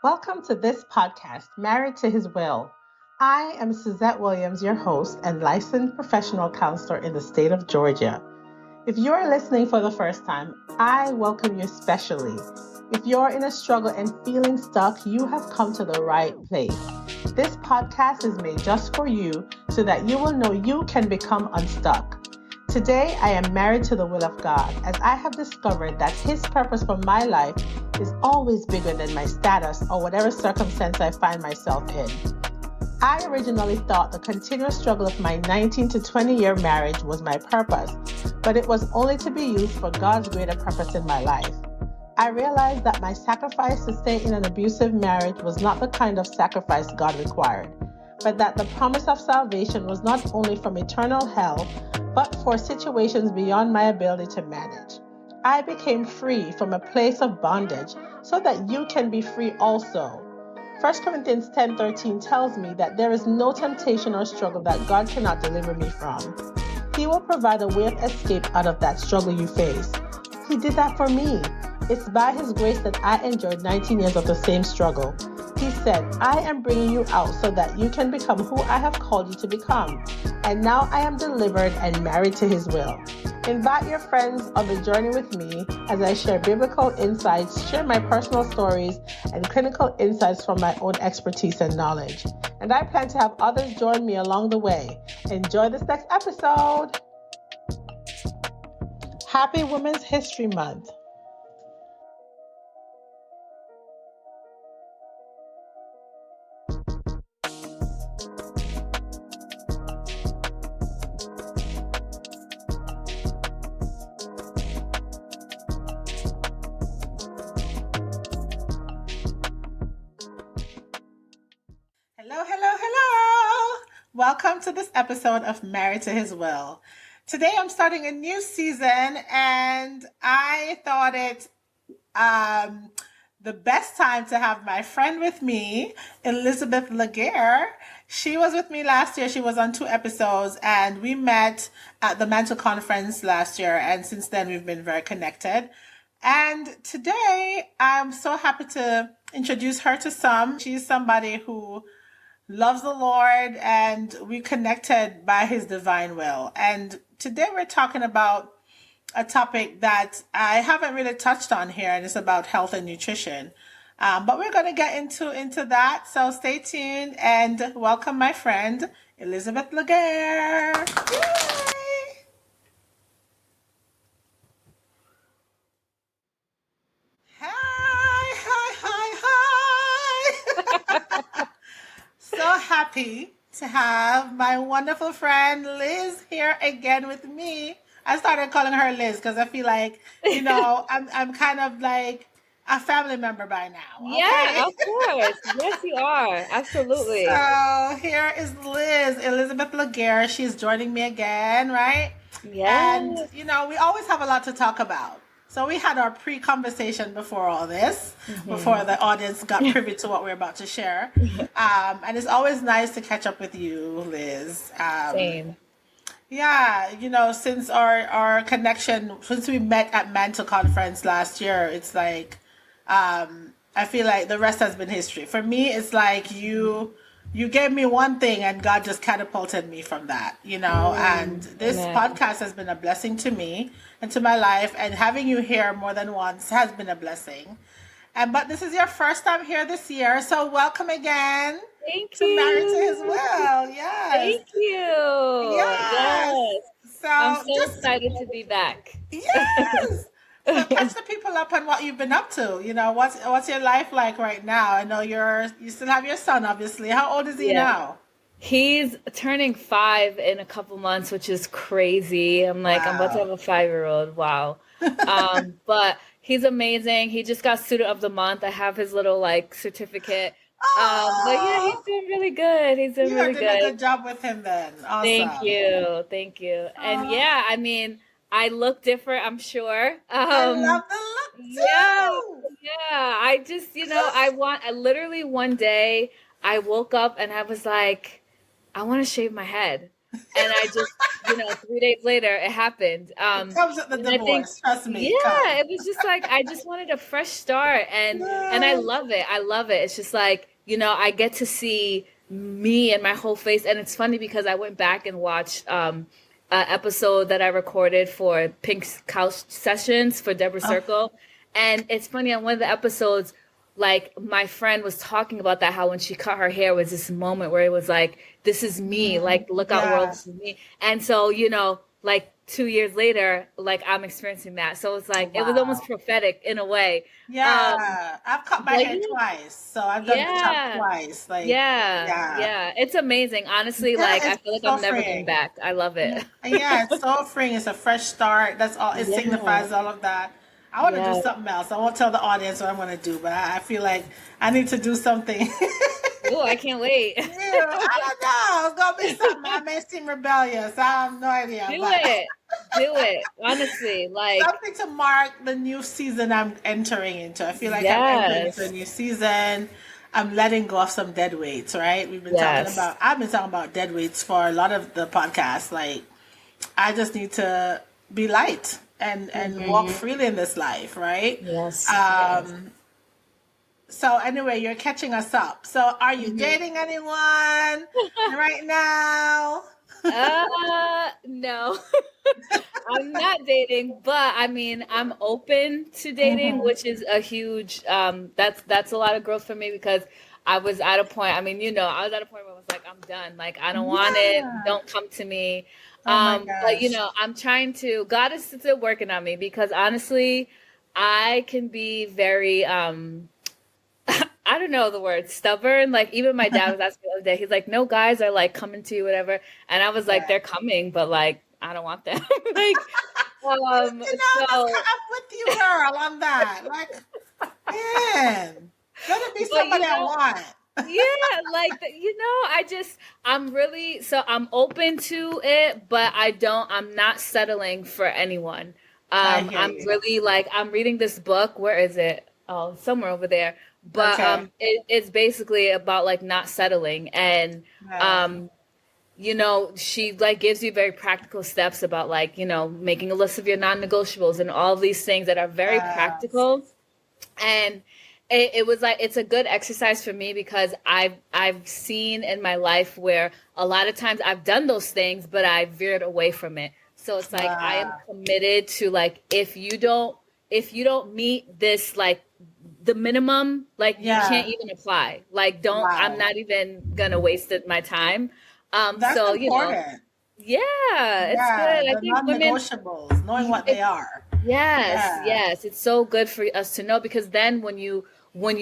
Welcome to this podcast, Married to His Will. I am Suzette Williams, your host and licensed professional counselor in the state of Georgia. If you're listening for the first time, I welcome you especially. If you're in a struggle and feeling stuck, you have come to the right place. This podcast is made just for you so that you will know you can become unstuck. Today, I am married to the will of God as I have discovered that His purpose for my life is always bigger than my status or whatever circumstance I find myself in. I originally thought the continuous struggle of my 19 to 20-year marriage was my purpose, but it was only to be used for God's greater purpose in my life. I realized that my sacrifice to stay in an abusive marriage was not the kind of sacrifice God required, but that the promise of salvation was not only from eternal hell, but for situations beyond my ability to manage. I became free from a place of bondage so that you can be free also. 1 Corinthians 10:13 tells me that there is no temptation or struggle that God cannot deliver me from. He will provide a way of escape out of that struggle you face. He did that for me. It's by His grace that I endured 19 years of the same struggle. He said, I am bringing you out so that you can become who I have called you to become. And now I am delivered and married to His will. Invite your friends on the journey with me as I share biblical insights, share my personal stories, and clinical insights from my own expertise and knowledge. And I plan to have others join me along the way. Enjoy this next episode. Happy Women's History Month. Hello. Welcome to this episode of Married to His Will. Today I'm starting a new season and I thought it the best time to have my friend with me, Elizabeth Laguerre. She was with me last year. She was on 2 episodes and we met at the Mantle Conference last year, and since then we've been very connected. And today I'm so happy to introduce her to some. She's somebody who loves the Lord and we connected by His divine will. And today we're talking about a topic that I haven't really touched on here, and it's about health and nutrition. But we're going to get into that. So stay tuned and welcome my friend, Elizabeth Laguerre. Yay! Hi. So happy to have my wonderful friend Liz here again with me. I started calling her Liz because I feel like, I'm kind of like a family member by now. Okay? Yeah, of course. Yes, you are. Absolutely. So here is Liz, Elizabeth Laguerre. She's joining me again, right? Yes. And, we always have a lot to talk about. So we had our pre-conversation before all this, before the audience got privy to what we're about to share. And it's always nice to catch up with you, Liz. Same. Yeah, since our connection, since we met at Mantle Conference last year, it's like, I feel like the rest has been history. For me, it's like you gave me one thing and God just catapulted me from that, and this podcast has been a blessing to me and to my life, and having you here more than once has been a blessing. But this is your first time here this year, so welcome again. Thank to you. Married to His Will. Yes. Thank you. Yes. So I'm so excited to be back. Yes. So catch the people up on what you've been up to. What's your life like right now? I know you still have your son, obviously. How old is he now? He's turning 5 in a couple months, which is crazy. I'm like, I'm about to have a 5-year-old. Wow. But he's amazing. He just got Student of the Month. I have his little certificate. But yeah, he's doing really good. He's doing really good. You're doing a good job with him then. Awesome. Thank you. And yeah, I mean, I look different, I'm sure. I love the look too. Yeah. I just, I literally one day I woke up and I was like, I want to shave my head. And I just 3 days later, it happened. It comes with the And I think, divorce. Trust me, it yeah, comes. it was just like I just wanted a fresh start, and I Yes. love it. I love it. It's just like, I get to see me and my whole face, and it's funny because I went back and watched an episode that I recorded for Pink's Couch Sessions for Deborah Oh, Circle, and it's funny on one of the episodes, like my friend was talking about that, how when she cut her hair was this moment where it was like, this is me, like look out world, yeah. this is me. And so, like 2 years later, like I'm experiencing that. So it's like it was almost Wow. prophetic in a way. Um, Yeah. I've cut my but hair twice. So I've done the chop yeah, twice. Like, yeah, yeah. yeah. It's amazing. Honestly, Yeah, like I it's feel like so I'm never going freeing. back. I love Yeah, it. yeah, it's so freeing. It's a fresh start. That's all. It Yeah, signifies all of that. I want to do yeah. something else. I won't tell the audience what I'm going to do, but I feel like I need to do something. Oh, I can't wait. Yeah, I don't know. It's gonna be something. I may seem rebellious. I have no idea, Do but it. Do it. Honestly, like, something to mark the new season I'm entering into. I feel like I'm entering into a yes, new season. I'm letting go of some dead weights, right? yes. I've been talking about dead weights for a lot of the podcasts. Like, I just need to be light and walk Hmm. freely in this life, right? Yes, yes. Um, so anyway, you're catching us up. So are you Hmm. dating anyone right now? No. I'm not dating, but I mean, I'm open to dating, Hmm. which is a huge that's a lot of growth for me because I was at a point, I mean, I was at a point where I was like, I'm done. Like, I don't want it. Yeah. Don't come to me. Oh my But gosh. I'm trying to, God is still working on me because honestly, I can be very I don't know the word stubborn. Like even my dad was asking the other day, he's like, no guys are like coming to you, whatever. And I was like, Yeah. they're coming, but like I don't want them. Like, so, I'm with you, girl, on that. Like, man, let it be but somebody I want. yeah, like I'm really, so I'm open to it, but I'm not settling for anyone. I hear I'm you. really like, I'm reading this book. Where is it? Oh, somewhere over there. But Okay. it's basically about like not settling, and Yeah. um, she like gives you very practical steps about like, making a list of your non-negotiables and all these things that are very Yes. practical. And it was like, it's a good exercise for me because I've seen in my life where a lot of times I've done those things, but I veered away from it. So it's like I am Wow. committed to like, if you don't meet this, like the minimum, like you can't Yeah. even apply. Like, I'm Wow. not even gonna waste my time. That's So important. yeah, it's good. Yeah. I The think women, non-negotiables, knowing what they are. yes, Yeah. yes. It's so good for us to know because then when you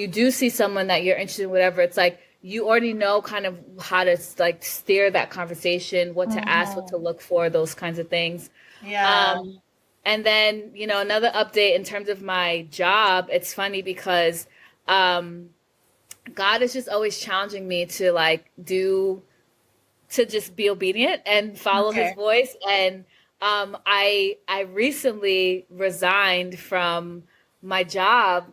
do see someone that you're interested in, whatever, it's like you already know kind of how to like steer that conversation, what to ask, what to Hmm. look for, those kinds of things. Yeah. Um, and then, another update in terms of my job, it's funny because um God is just always challenging me to like to just be obedient and follow his Okay. voice. And I recently resigned from my job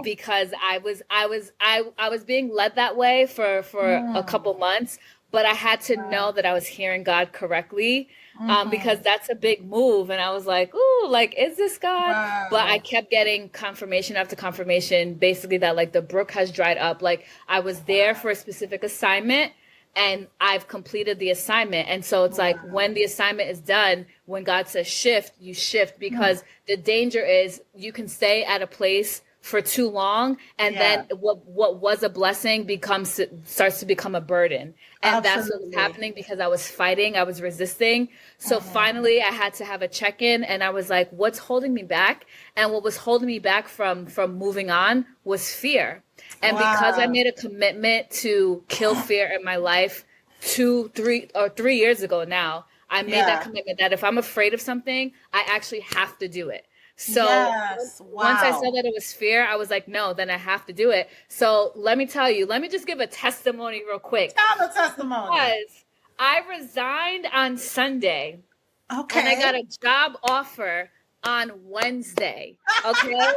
because I was being led that way for a Mm. couple months, but I had to know that I was hearing God correctly, because Mm-hmm. that's a big move. And I was like, ooh, like, is this God? But I Wow. kept getting confirmation after confirmation, basically that like the brook has dried up. Like I was there for a specific assignment and I've completed the assignment. And so it's like Wow. when the assignment is done, when God says shift, you shift, Hmm. because the danger is you can stay at a place for too long, and Yeah. then what was a blessing starts to become a burden. And that's what was Absolutely. happening because I was fighting, I was resisting. So Hmm. finally I had to have a check-in, and I was like, what's holding me back? And what was holding me back from moving on was fear. And because I Wow. made a commitment to kill fear in my life 3 years ago now, I made that Yeah. commitment that if I'm afraid of something, I actually have to do it. So Yes. once I saw Wow. that it was fear, I was like, no, then I have to do it. So let me tell you, let me just give a testimony real quick. Tell the testimony. Because I resigned on Sunday and I got Okay. a job offer on Wednesday. Okay.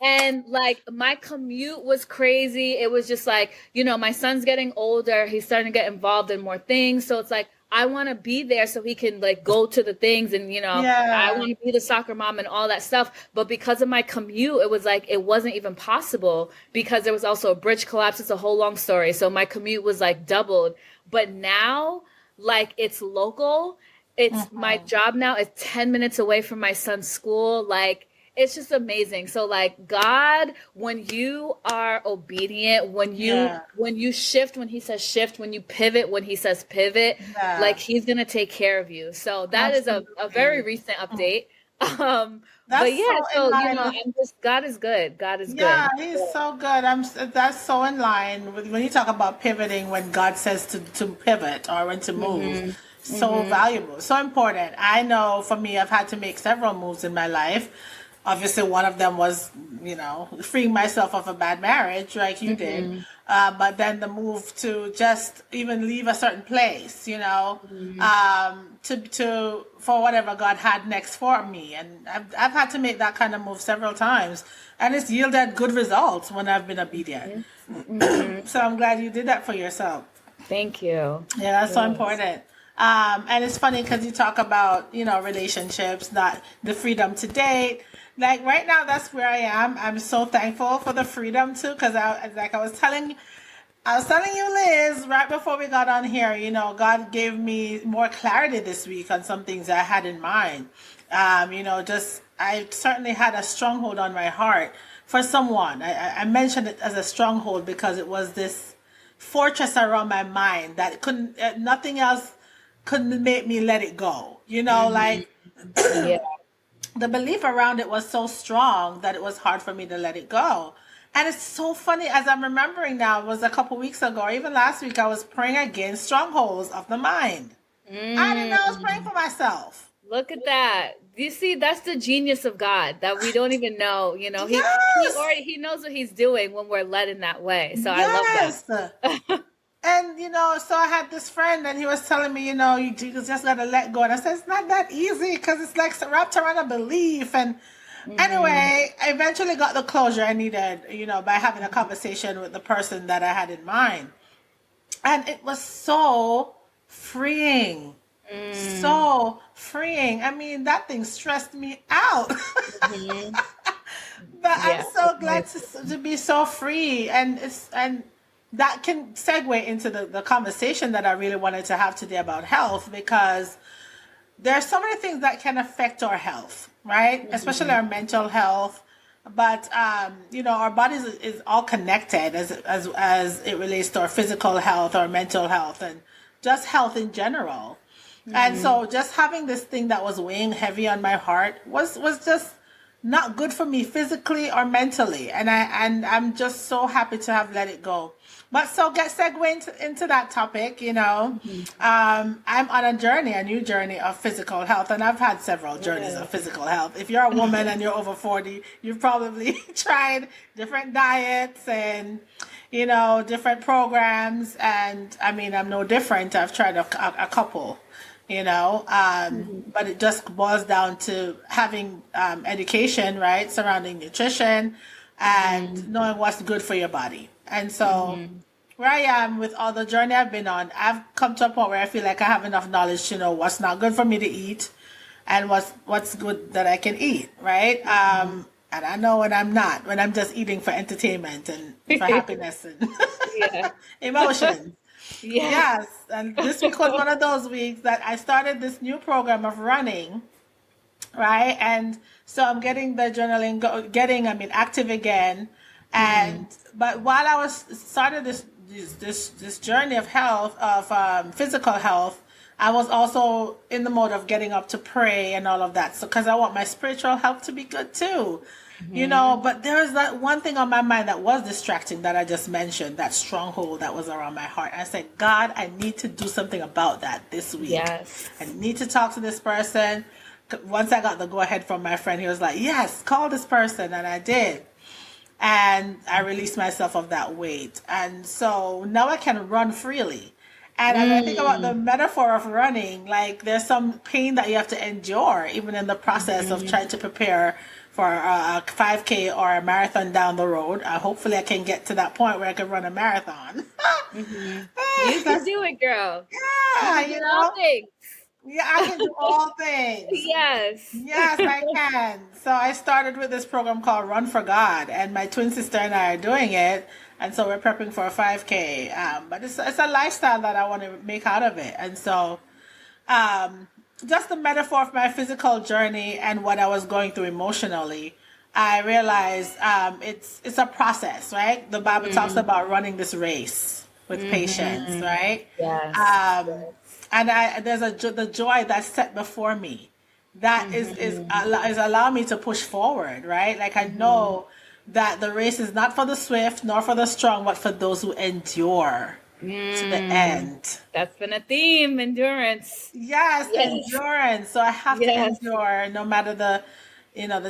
And like my commute was crazy. It was just like, my son's getting older. He's starting to get involved in more things. So it's like I want to be there so he can like go to the things and, you know, I want to be the soccer mom and all that stuff. But because of my commute, it was like, it wasn't even possible because there was also a bridge collapse. It's a whole long story. So my commute was like doubled. But now, like, it's local. It's my job now is 10 minutes away from my son's school. Like, it's just amazing. So like God, when you are obedient, when you shift, when he says shift, when you pivot, when he says pivot, like he's going to take care of you. So that is a very recent update. But yeah, so you know, I'm just, God is good. God is good. Yeah, he's so good. That's so in line with when you talk about pivoting, when God says to pivot or when to move. So valuable, so important. I know for me, I've had to make several moves in my life. Obviously, one of them was, you know, freeing myself of a bad marriage, like you did. But then the move to just even leave a certain place, you know, to for whatever God had next for me. And I've had to make that kind of move several times, and it's yielded good results when I've been obedient. So I'm glad you did that for yourself. Thank you. Yeah, that's so important. And it's funny because you talk about, you know, relationships, not the freedom to date. Like right now, that's where I am. I'm so thankful for the freedom too, because I was telling you, Liz, right before we got on here, you know, God gave me more clarity this week on some things I had in mind. You know, just I certainly had a stronghold on my heart for someone. I mentioned it as a stronghold because it was this fortress around my mind that nothing else couldn't make me let it go. You know, like. Yeah. The belief around it was so strong that it was hard for me to let it go. And it's so funny, as I'm remembering now, it was a couple weeks ago, or even last week, I was praying against strongholds of the mind. I didn't know I was praying for myself. Look at that. You see, that's the genius of God that we don't even know. You know, he knows what he's doing when we're led in that way. So I love that. And, you know, so I had this friend and he was telling me, you know, you just got to let go. And I said, it's not that easy because it's like wrapped around a belief. And anyway, I eventually got the closure I needed, you know, by having a conversation with the person that I had in mind. And it was so freeing. So freeing. I mean, that thing stressed me out. But I'm so glad to be so free. And that can segue into the conversation that I really wanted to have today about health, because there are so many things that can affect our health, right? Especially our mental health. But, you know, our bodies is all connected as it relates to our physical health, our mental health, and just health in general. And so just having this thing that was weighing heavy on my heart was just not good for me physically or mentally. And I'm just so happy to have let it go. But so segue into that topic, you know, I'm on a new journey of physical health, and I've had several journeys of physical health. If you're a woman and you're over 40, you've probably tried different diets and, you know, different programs. And I mean, I'm no different. I've tried a couple, you know, but it just boils down to having education, right, surrounding nutrition and knowing what's good for your body. And so where I am with all the journey I've been on, I've come to a point where I feel like I have enough knowledge to know what's not good for me to eat and what's good that I can eat, right? And I know when I'm just eating for entertainment and for happiness and emotions. Yes. And this week was one of those weeks that I started this new program of running, right? And so I'm getting the adrenaline active again. And but while I was started this journey of health, of physical health, I was also in the mode of getting up to pray and all of that. So because I want my spiritual health to be good too, you know. But there was that one thing on my mind that was distracting that I just mentioned, that stronghold that was around my heart. I said, God, I need to do something about that this week. Yes. I need to talk to this person. Once I got the go ahead from my friend, he was like, yes, call this person, and I did. And I released myself of that weight. And so now I can run freely. And as I think about the metaphor of running, like there's some pain that you have to endure, even in the process of trying to prepare for a 5K or a marathon down the road. Hopefully I can get to that point where I can run a marathon. You can do it, girl. You Yeah, can do all things. yeah, I can do all things. Yes. Yes, I can. So I started with this program called Run for God, and my twin sister and I are doing it, and so we're prepping for a 5K. But it's a lifestyle that I want to make out of it, and so um, just the metaphor of my physical journey and what I was going through emotionally, I realized it's a process, right? The Bible talks Mm, about running this race with patience, mhm. right? Yes. Um, Yes. and the joy that's set before me that Mhm. is allowing me to push forward, right? Like I Mhm. know that the race is not for the swift nor for the strong, but for those who endure to the Mm. end. That's been a theme, endurance. Yes, Yes. endurance. So I have to Yes. endure no matter the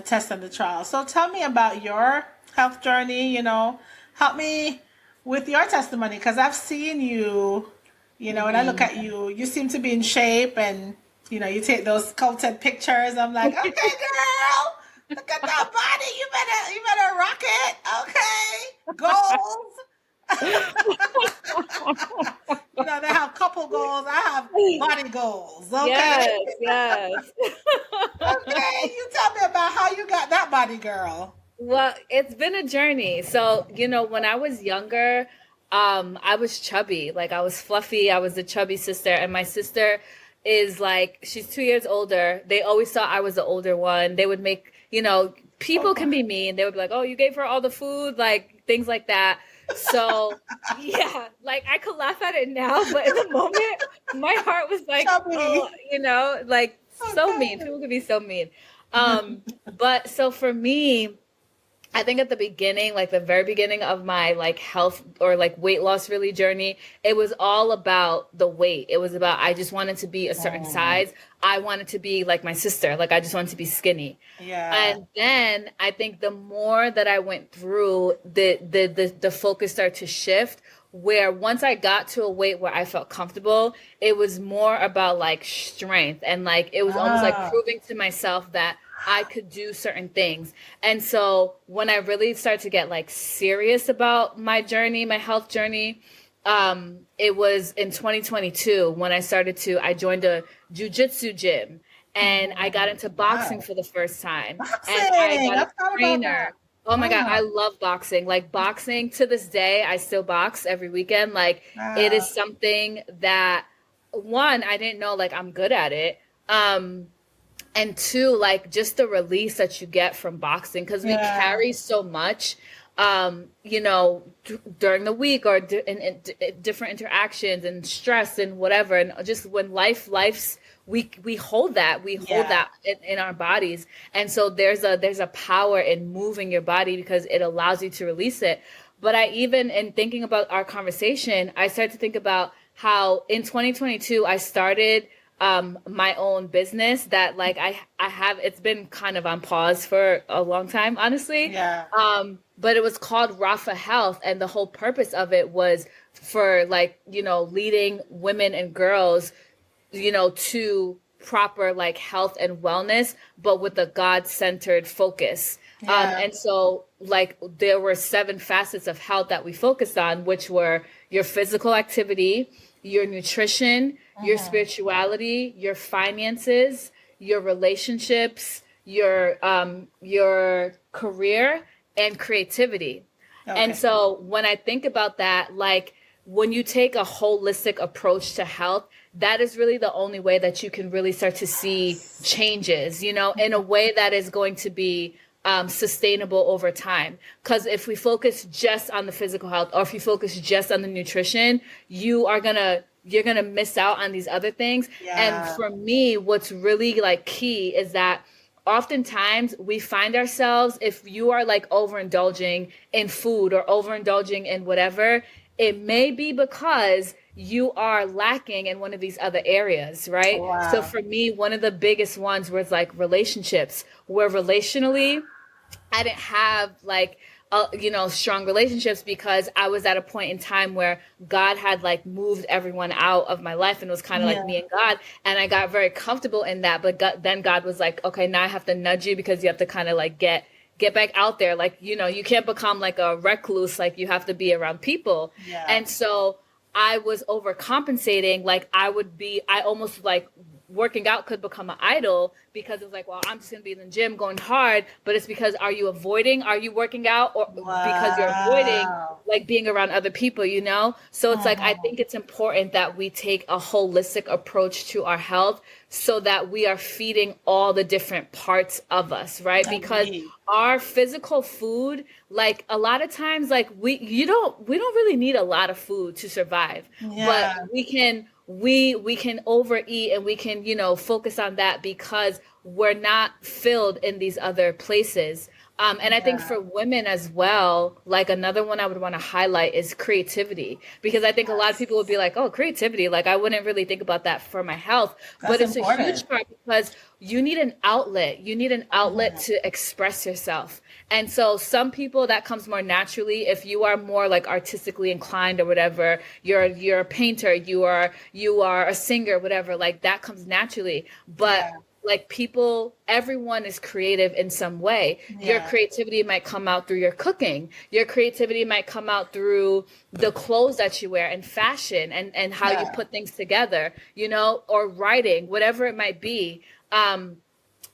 test and the trial. So tell me about your health journey, help me with your testimony because I've seen you, when I look Mhm. at you, you seem to be in shape and, you take those sculpted pictures. I'm like, okay, girl, look at that body. You better rock it. Okay. Goals. They have couple goals. I have body goals. Okay. Yes, yes. Okay. You tell me about how you got that body, girl. Well, it's been a journey. So, when I was younger, I was chubby. Like I was fluffy. I was the chubby sister. And my sister is like, she's 2 years older. They always thought I was the older one. They would make, Oh people my. can be mean. They would be like, oh, you gave her all the food, like things like that. So, yeah, like I could laugh at it now, but in the moment, my heart was like, oh, Chubby. like so mean. Okay. People could be so mean. But so for me, I think at the beginning, like the very beginning of my like health or like weight loss really journey, it was all about the weight. It was about I just wanted to be a certain Oh, size. I wanted to be like my sister. Like I just wanted to be skinny. yeah. And then I think the more that I went through, the focus started to shift. Where once I got to a weight where I felt comfortable, it was more about like strength and like it was almost like Ah, proving to myself that I could do certain things. And so when I really started to get like serious about my journey, my health journey, it was in 2022 when I joined a jujitsu gym and I got into boxing wow. for the first time and I Boxing. got a I thought about that. trainer. Oh my God, I Ah, love boxing. Like boxing to this day, I still box every weekend. Like it wow. is something that one, I didn't know like I'm good at it. Um, and two, like just the release that you get from boxing because we Yeah. carry so much during the week or in different interactions and stress and whatever, and just when life's we hold Yeah. that in our bodies. And so there's a power in moving your body because it allows you to release it. But I even in thinking about our conversation, I started to think about how in 2022 I started my own business that like I have it's been kind of on pause for a long time, honestly. Yeah. But it was called Rafa Health, and the whole purpose of it was for like, leading women and girls, to proper like health and wellness, but with a God-centered focus. Yeah. And so like there were 7 facets of health that we focused on, which were your physical activity, your nutrition, your Hmm. spirituality, your finances, your relationships, your career and creativity. And Okay. so when I think about that, like when you take a holistic approach to health, that is really the only way that you can really start to see changes, in a way that is going to be sustainable over time. Because if we focus just on the physical health or if you focus just on the nutrition, you're gonna miss out on these other things. And Yeah. for me, what's really like key is that oftentimes we find ourselves, if you are like overindulging in food or overindulging in whatever, it may be because you are lacking in one of these other areas, right? So Wow. for me, one of the biggest ones was like relationships, where relationally I didn't have like strong relationships because I was at a point in time where God had like moved everyone out of my life and it was kind of like Yeah. me and God, and I got very comfortable in that. But then God was like, okay, now I have to nudge you because you have to kind of like get back out there. Like, you can't become like a recluse. Like you have to be around people. Yeah. And so I was overcompensating. Like I almost like working out could become an idol because it's like, well, I'm just going to be in the gym going hard. But it's because are you working out, or because you're avoiding Wow. like being around other people, you know? So it's like, I think it's important that we take a holistic approach to our health so that we are feeding all the different parts of us, right? Because Agreed. our physical food, like a lot of times, like we don't really need a lot of food to survive, but Yeah. we can overeat and we can, focus on that because we're not filled in these other places. And I think Yeah. for women as well, like another one I would want to highlight is creativity, because I think a lot of people would be like, oh, creativity, like I wouldn't really think about that for my health, That's but it's a important. huge part because you need an outlet. You need an outlet to express yourself. And so some people that comes more naturally. If you are more like artistically inclined or whatever, you're a painter, you are a singer, whatever, like that comes naturally. But Yeah. like people, everyone is creative in some way. Your Yeah. creativity might come out through your cooking. Your creativity might come out through the clothes that you wear and fashion and how you Yeah. put things together, or writing, whatever it might be.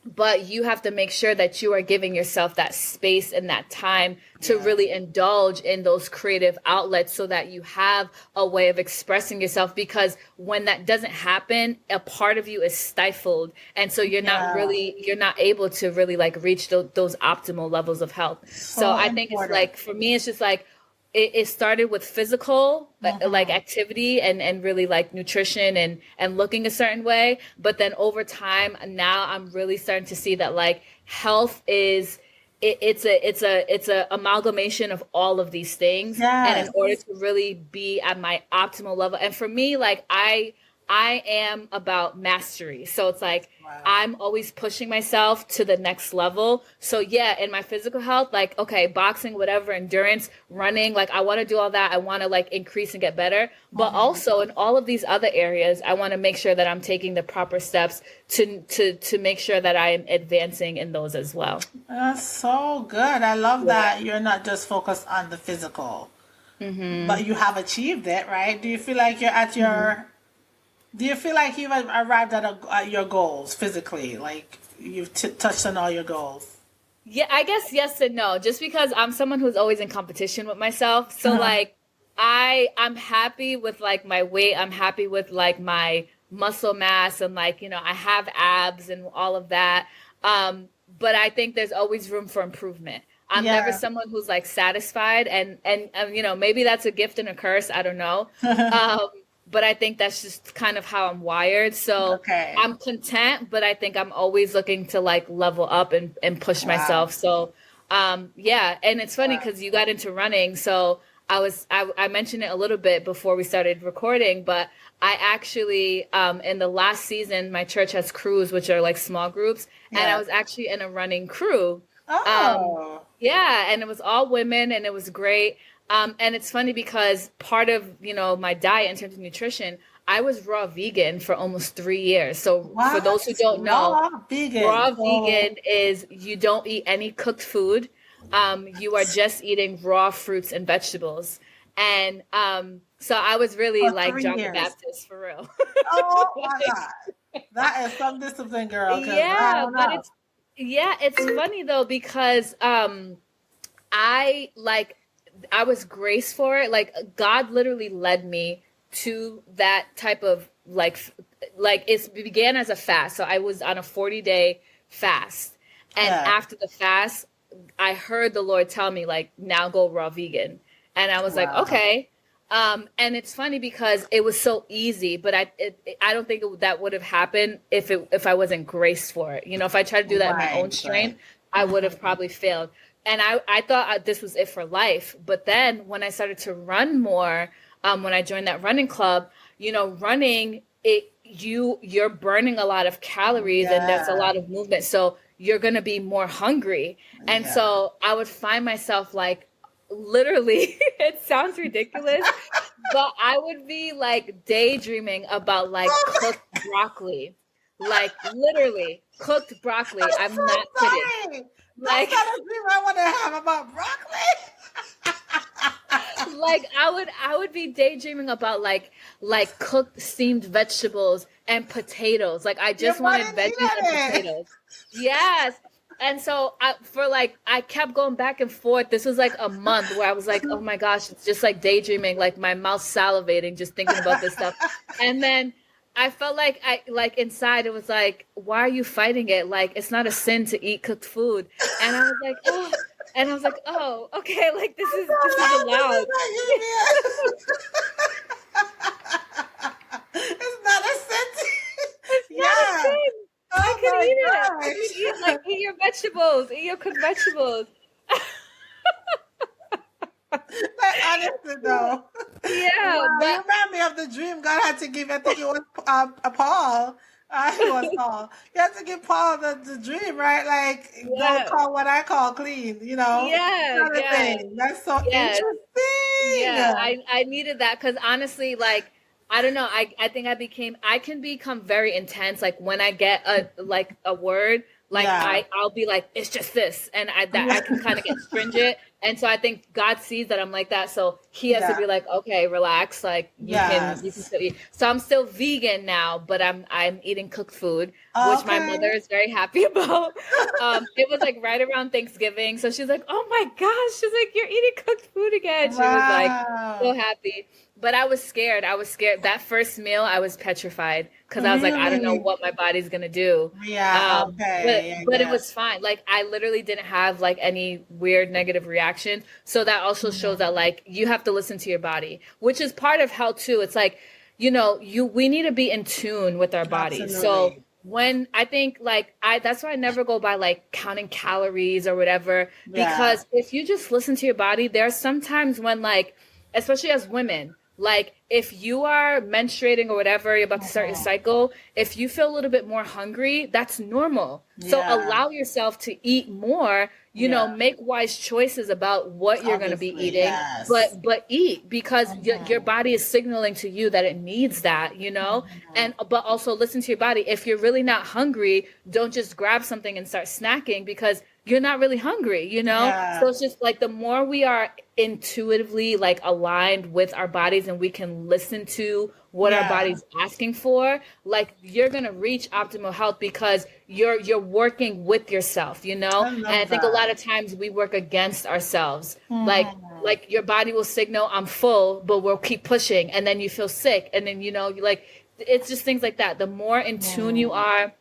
But you have to make sure that you are giving yourself that space and that time to Yeah. really indulge in those creative outlets so that you have a way of expressing yourself, because when that doesn't happen, a part of you is stifled, and so Yeah. you're not able to really like reach those optimal levels of health. So So I think it's important. like, for me, it's just like it started with physical like activity and really like nutrition and looking a certain way, but then over time now I'm really starting to see that like health is it's a amalgamation of all of these things, and in Yes. order to really be at my optimal level, and for me, like I am about mastery. So it's like Wow. I'm always pushing myself to the next level. So yeah, in my physical health, like, okay, boxing, whatever, endurance, running, like I want to do all that. I want to like increase and get better. But also in all of these other areas, I want to make sure that I'm taking the proper steps to make sure that I am advancing in those as well. That's so good. I love Yeah. that you're not just focused on the physical, but you have achieved it, right? Do you feel like you're at your, do you feel like you've arrived at your goals physically? Like you've touched on all your goals? Yeah, I guess yes and no. Just because I'm someone who's always in competition with myself. So Uh-huh. like I'm happy with like my weight. I'm happy with like my muscle mass, and like, I have abs and all of that. But I think there's always room for improvement. I'm never Yeah. someone who's like satisfied, and maybe that's a gift and a curse, I don't know. Um but I think that's just kind of how I'm wired. So Okay. I'm content, but I think I'm always looking to like level up and push Wow. myself. So, yeah. And it's funny Wow. because you got into running. So I mentioned it a little bit before we started recording, but I actually, in the last season, my church has crews, which are like small groups. And I Yeah. was actually in a running crew. Um, Oh. yeah, and it was all women and it was great. And it's funny because part of, my diet in terms of nutrition, I was raw vegan for almost 3 years. So for What? those who don't know, Raw vegan. raw So vegan is you don't eat any cooked food. You are just eating raw fruits and vegetables. And so I was really for like three John the years. Baptist for real. Oh my God. That is some discipline, girl, because I Yeah, don't but know. it's funny though because I like I was graced for it. Like God literally led me to that type of like it began as a fast. So I was on a 40-day fast. And Yeah. after the fast, I heard the Lord tell me like now go raw vegan. And I was like, Wow. okay. And it's funny because it was so easy, but I don't think that would have happened if I wasn't graced for it. If I tried to do that in my own Right. Right. strength, I would have probably failed. And I thought this was it for life. But then when I started to run more, when I joined that running club, running you're burning a lot of calories and that's a Yeah. lot of movement. So you're gonna be more hungry. And Yeah. so I would find myself like literally, it sounds ridiculous, but I would be like daydreaming about like cooked broccoli. Like literally cooked broccoli. I'm I'm so not kidding. sorry. That's Like not a dream I want to have about broccoli. like I would be daydreaming about like cooked steamed vegetables and potatoes. Like I Your just body wanted veggies and needed it. potatoes. Yes. And so I kept going back and forth. This was like a month where I was like, oh my gosh, it's just like daydreaming, like my mouth salivating, just thinking about this stuff. And then I felt like I like inside it was like, why are you fighting it? Like it's not a sin to eat cooked food. And I was like, oh, and I was like, oh, okay, like this is allowed. It's not a sentence. It's not a Yeah. sin. I Oh can my eat it. I gosh. can eat like eat your vegetables, eat your cooked vegetables. Like, honestly though. Yeah, Wow, you but remind me of the dream God had to give. I think it was Paul. It was Paul. You had to give Paul the dream, right? Like, don't yeah, call what I call clean, yeah, kind of yeah, thing. That's so yes. Yeah, interesting. I needed that because honestly, like I don't know, I can become very intense. Like when I get a word, like Yeah. I'll be like, it's just this, and I can kind of get stringent. And so I think God sees that I'm like that, so He has to Yeah. be like, okay, relax, like you can Yes. still eat. So I'm still vegan now, but I'm eating cooked food, which my Okay. mother is very happy about. It was like right around Thanksgiving, so she's like, oh my gosh, she's like, you're eating cooked food again. She was like so Wow. happy. But I was scared. I was scared. That first meal, I was petrified because I was like, I don't know Really? what my body's gonna do. Yeah. Okay. Yeah. But it Yeah. was fine. Like I literally didn't have like any weird negative reaction. So that also shows that like you have to listen to your body, which is part of health too. It's like, we need to be in tune with our bodies. So Absolutely. when I think like that's why I never go by like counting calories or whatever, Yeah. because if you just listen to your body, there are some times when like, especially as women, like if you are menstruating or whatever, you're about to start your Mhm. cycle, if you feel a little bit more hungry, that's normal. So Yeah. allow yourself to eat more, Yeah. make wise choices about what you're going to be Obviously. eating, Yes. but eat because your Mhm. body is signaling to you that it needs that, Mhm. and but also listen to your body. If you're really not hungry, don't just grab something and start snacking because you're not really hungry. So Yeah. it's just like the more we are intuitively like aligned with our bodies and we can listen to what our Yeah. body's asking for, like you're gonna reach optimal health because you're working with yourself. I And I love think a that. lot of times we work against ourselves. Mhm. Like your body will signal I'm full, but we'll keep pushing, and then you feel sick, and then you like it's just things like that. The more in tune you Mm. are,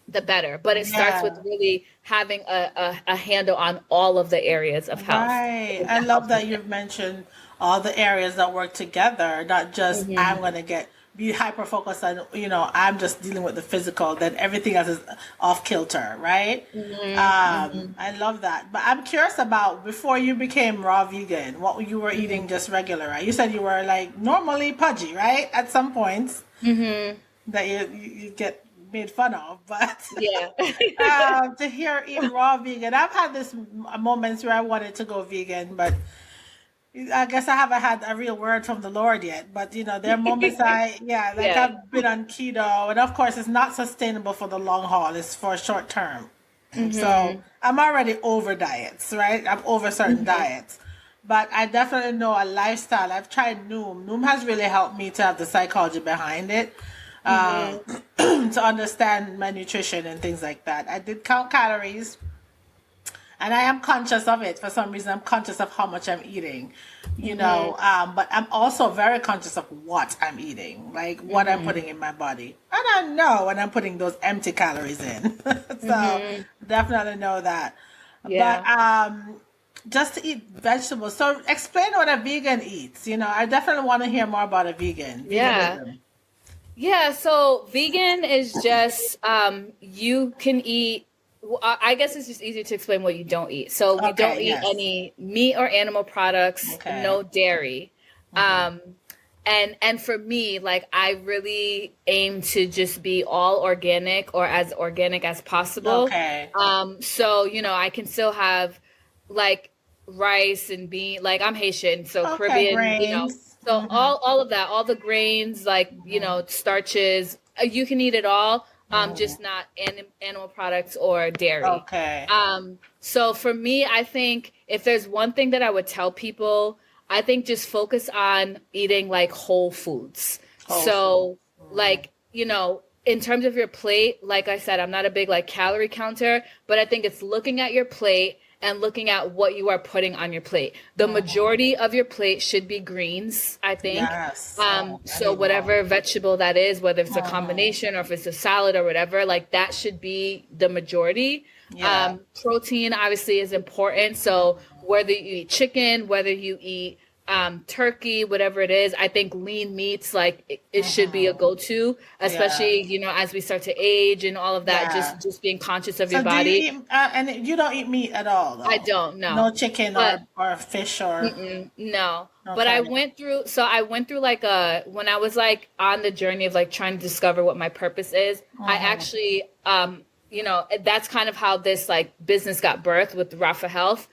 the better. But it starts with Yeah. really having a handle on all of the areas of health Right. within I that love health that system. you've mentioned all the areas that work together, not just I'm Hmm. going to be hyper focused on, I'm just dealing with the physical, then everything else is off kilter, right? Hmm. Hmm. I love that. But I'm curious about before you became raw vegan, what you were eating Hmm. just regular, right? You said you were like normally pudgy, right? At some points Hmm. that you get made fun of, but Yeah. to hear eat raw vegan, I've had this moments where I wanted to go vegan, but I guess I haven't had a real word from the Lord yet. But there are moments yeah, like Yeah. I've been on keto, and of course, it's not sustainable for the long haul. It's for short term. So Hmm. I'm already over diets, right? I'm over certain Hmm. diets. But I definitely know a lifestyle. I've tried Noom. Noom has really helped me to have the psychology behind it, um, Hmm. to understand my nutrition and things like that. I did count calories, and I am conscious of it. For some reason, I'm conscious of how much I'm eating, Hmm. but I'm also very conscious of what I'm eating, like what I'm Hmm. putting in my body. And I know when I'm putting those empty calories in. So Hmm. definitely know that. But Yeah. just to eat vegetables. So explain what a vegan eats. I definitely want to hear more about a Yeah. veganism. Yeah, so vegan is just you can eat. Well, I guess it's just easier to explain what you don't eat. So we don't Okay, eat yes. any meat or animal products, Okay. no dairy. Hmm. Um, and for me, like I really aim to just be all organic or as organic as possible. Okay. So I can still have like rice and bean. Like I'm Haitian, so Okay, Caribbean. grains. So all of that, all the grains, like starches, you can eat it all. Just not animal products or dairy. Okay. So for me, I think if there's one thing that I would tell people, I think just focus on eating like whole foods. So like, in terms of your plate, like I said, I'm not a big like calorie counter, but I think it's looking at your plate and looking at what you are putting on your plate. The majority of your plate should be greens, I think. Yes. So whatever vegetable that is, whether it's a combination or if it's a salad or whatever, like that should be the majority. Yeah. Protein obviously is important. So whether you eat chicken, whether you eat turkey, whatever it is, I think lean meats, like it should be a go-to, especially, as we start to age and all of that, just being conscious of your body. Do you eat, and you don't eat meat at all, though? I don't, no. No chicken or fish or... No. Okay. But I went through like when I was like on the journey of like trying to discover what my purpose is, I actually, that's kind of how this like business got birthed with Rafa Health,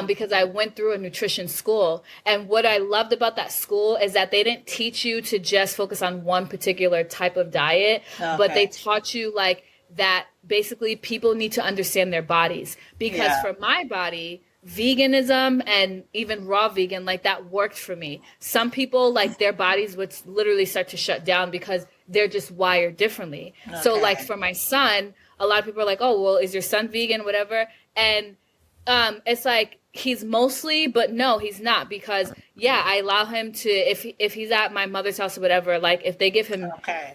because I went through a nutrition school. And what I loved about that school is that they didn't teach you to just focus on one particular type of diet, but they taught you like that basically people need to understand their bodies. Because for my body, veganism and even raw vegan, like that worked for me. Some people, like their bodies would literally start to shut down because they're just wired differently. So like for my son, a lot of people are like, oh, well, is your son vegan, whatever? And it's like, he's mostly, but no, he's not, because I allow him to, if he's at my mother's house or whatever, like if they give him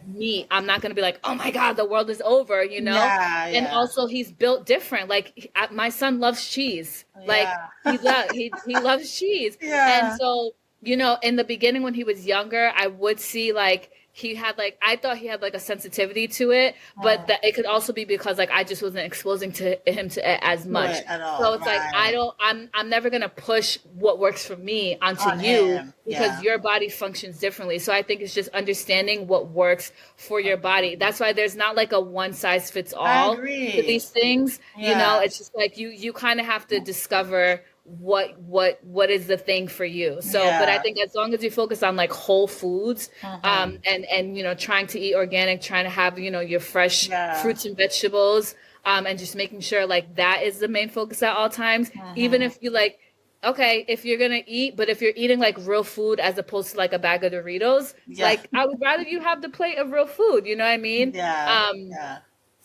meat, I'm not going to be like, oh my God, the world is over, And also he's built different. Like my son loves cheese. Like he loves cheese. And so, in the beginning when he was younger, I would see like, he had like, I thought he had like a sensitivity to it, but that it could also be because like I just wasn't exposing him to it as much. So it's like I'm never gonna push what works for me onto you because your body functions differently. So I think it's just understanding what works for your body. That's why there's not like a one size fits all to these things. It's just like you kind of have to discover what is the thing for you. So but I think as long as you focus on like whole foods and trying to eat organic, trying to have your fresh fruits and vegetables, and just making sure like that is the main focus at all times. Even if you like, okay, if you're gonna eat, but if you're eating like real food as opposed to like a bag of Doritos, like I would rather you have the plate of real food, you know what I mean?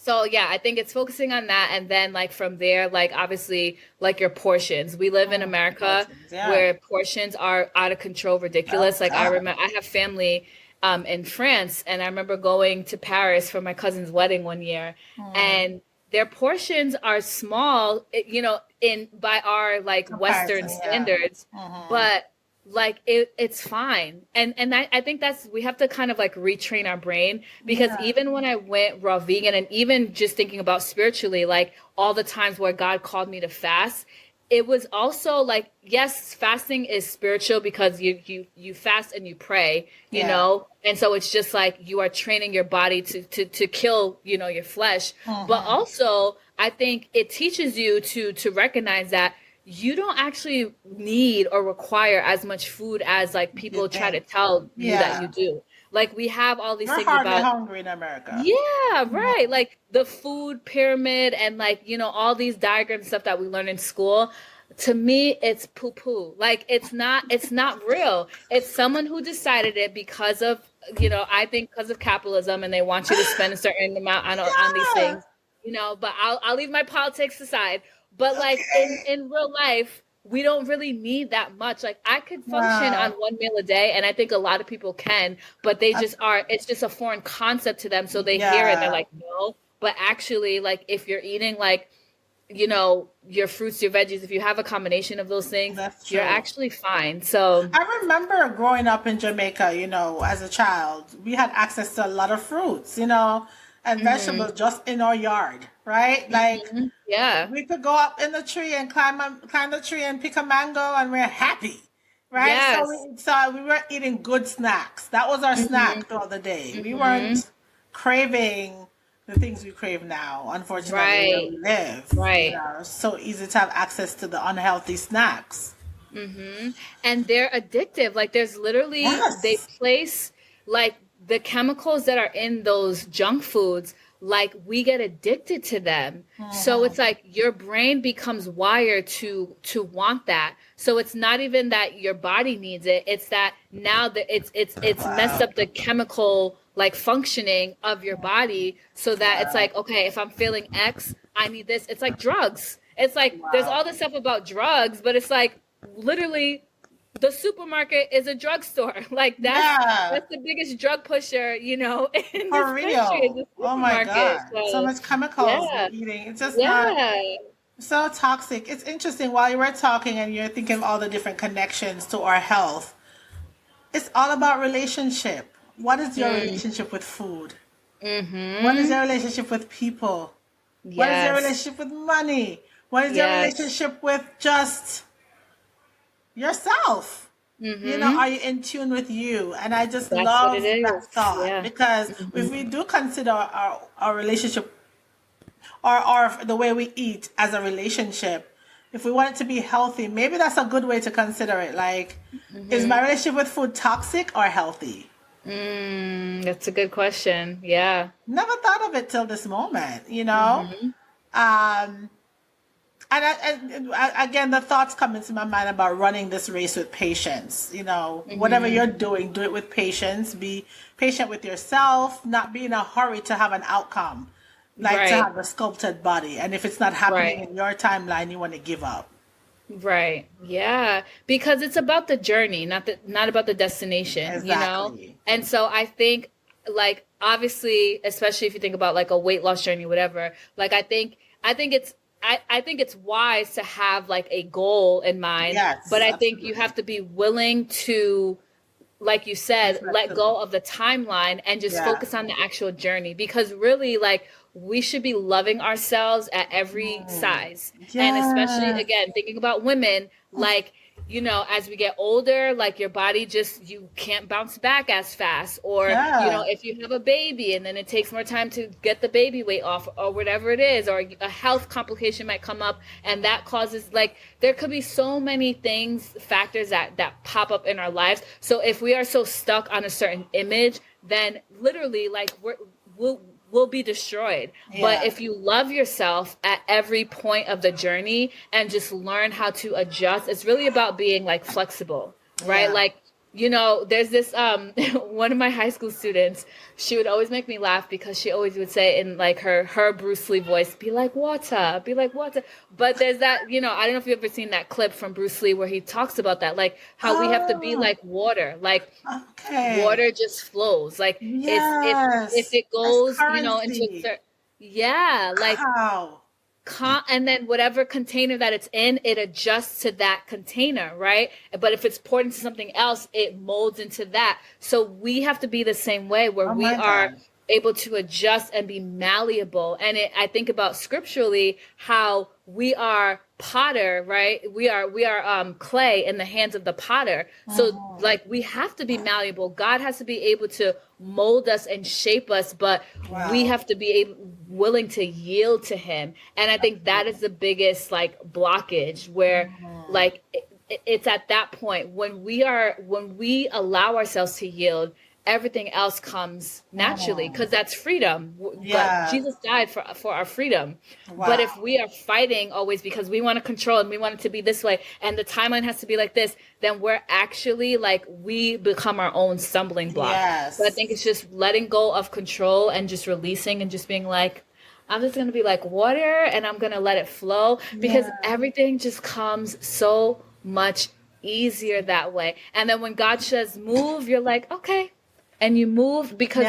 So I think it's focusing on that. And then like from there, like obviously like your portions. We live in America where portions are out of control, ridiculous. I remember I have family in France, and I remember going to Paris for my cousin's wedding one year, and their portions are small, by our like Western standards, but like it's fine. And I think we have to kind of like retrain our brain, because even when I went raw vegan, and even just thinking about spiritually, like all the times where God called me to fast, it was also like, yes, fasting is spiritual because you fast and you pray, and so it's just like you are training your body to kill, your flesh. But also I think it teaches you to recognize that you don't actually need or require as much food as like people try to tell you that you do. Like we have all these things about hungry in America. Yeah, right. Like the food pyramid and like, all these diagrams stuff that we learn in school. To me, it's poo-poo. Like it's not real. It's someone who decided it because of, I think because of capitalism, and they want you to spend a certain amount on these things, but I'll leave my politics aside. But like in real life, we don't really need that much. Like I could function on one meal a day, and I think a lot of people can, but they just it's just a foreign concept to them. So they hear it and they're like, no. But actually, like if you're eating like, your fruits, your veggies, if you have a combination of those things, you're actually fine. So I remember growing up in Jamaica, as a child, we had access to a lot of fruits, and vegetables just in our yard, right? Like, we could go up in the tree and climb the tree and pick a mango, and we're happy, right? Yes. So we were eating good snacks. That was our snack throughout the day. We weren't craving the things we crave now, unfortunately, where we live. Right. It's so easy to have access to the unhealthy snacks. And they're addictive. Like there's literally, they place like the chemicals that are in those junk foods like we get addicted to them. So it's like your brain becomes wired to want that. So it's not even that your body needs it. It's that now that it's messed up the chemical like functioning of your body, so that it's like, okay, if I'm feeling X, I need this. It's like drugs. It's like there's all this stuff about drugs, but it's like literally the supermarket is a drugstore. Like that's the biggest drug pusher, you know, in For this real. country, is the Oh my supermarket. God. So much chemicals we're eating. It's just not so toxic. It's interesting while you were talking and you're thinking of all the different connections to our health. It's all about relationship. What is your relationship with food? What is your relationship with people? What is your relationship with money? What is your relationship with just yourself? You know, are you in tune with you? And I just love that thought because if we do consider our relationship or the way we eat as a relationship, if we want it to be healthy, maybe that's a good way to consider it. Like, is my relationship with food toxic or healthy? That's a good question. Yeah. Never thought of it till this moment, you know? And again, the thoughts come into my mind about running this race with patience. You know, whatever you're doing, do it with patience. Be patient with yourself, not be in a hurry to have an outcome, like to have a sculpted body. And if it's not happening in your timeline, you want to give up. Right. Yeah. Because it's about the journey, not about the destination, you know? And so I think, like, obviously, especially if you think about like a weight loss journey, whatever, like I think it's wise to have like a goal in mind, but I think you have to be willing to, like you said, let go of the timeline and just focus on the actual journey, because really, like, we should be loving ourselves at every size. And especially, again, thinking about women, like, you know, as we get older, like your body just, you can't bounce back as fast. Or, you know, if you have a baby and then it takes more time to get the baby weight off or whatever it is, or a health complication might come up and that causes, like, there could be so many factors that pop up in our lives. So if we are so stuck on a certain image, then literally, like, we'll be destroyed. But if you love yourself at every point of the journey and just learn how to adjust, it's really about being like flexible, right? Like, you know, there's this one of my high school students, she would always make me laugh because she always would say in like her Bruce Lee voice, be like water, be like water. But there's that, you know, I don't know if you've ever seen that clip from Bruce Lee where he talks about that, like how we have to be like water, like water just flows, like if it goes, you know, into a certain, like and then whatever container that it's in, it adjusts to that container, right? But if it's poured into something else, it molds into that. So we have to be the same way, where we are able to adjust and be malleable. And I think about scripturally how we are potter, right? We are clay in the hands of the potter. So like we have to be malleable. God has to be able to mold us and shape us, but we have to be willing to yield to him. And I think that is the biggest like blockage, where like it's at that point when we allow ourselves to yield, everything else comes naturally, because that's freedom. But Jesus died for our freedom. But if we are fighting always because we want to control and we want it to be this way and the timeline has to be like this, then we're actually like, we become our own stumbling block. So I think it's just letting go of control and just releasing and just being like, I'm just going to be like water and I'm going to let it flow, because everything just comes so much easier that way. And then when God says move, you're like, okay. And you move because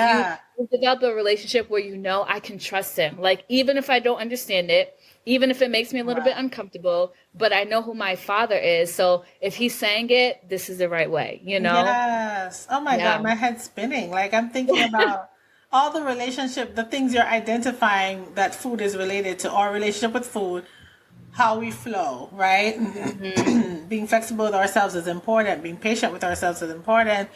you develop a relationship where you know I can trust him. Like, even if I don't understand it, even if it makes me a little bit uncomfortable, but I know who my father is. So if he's saying it, this is the right way, you know? Yes. Oh my God, my head's spinning. Like, I'm thinking about all the relationship, the things you're identifying that food is related to, our relationship with food, how we flow, right? Being flexible with ourselves is important. Being patient with ourselves is important.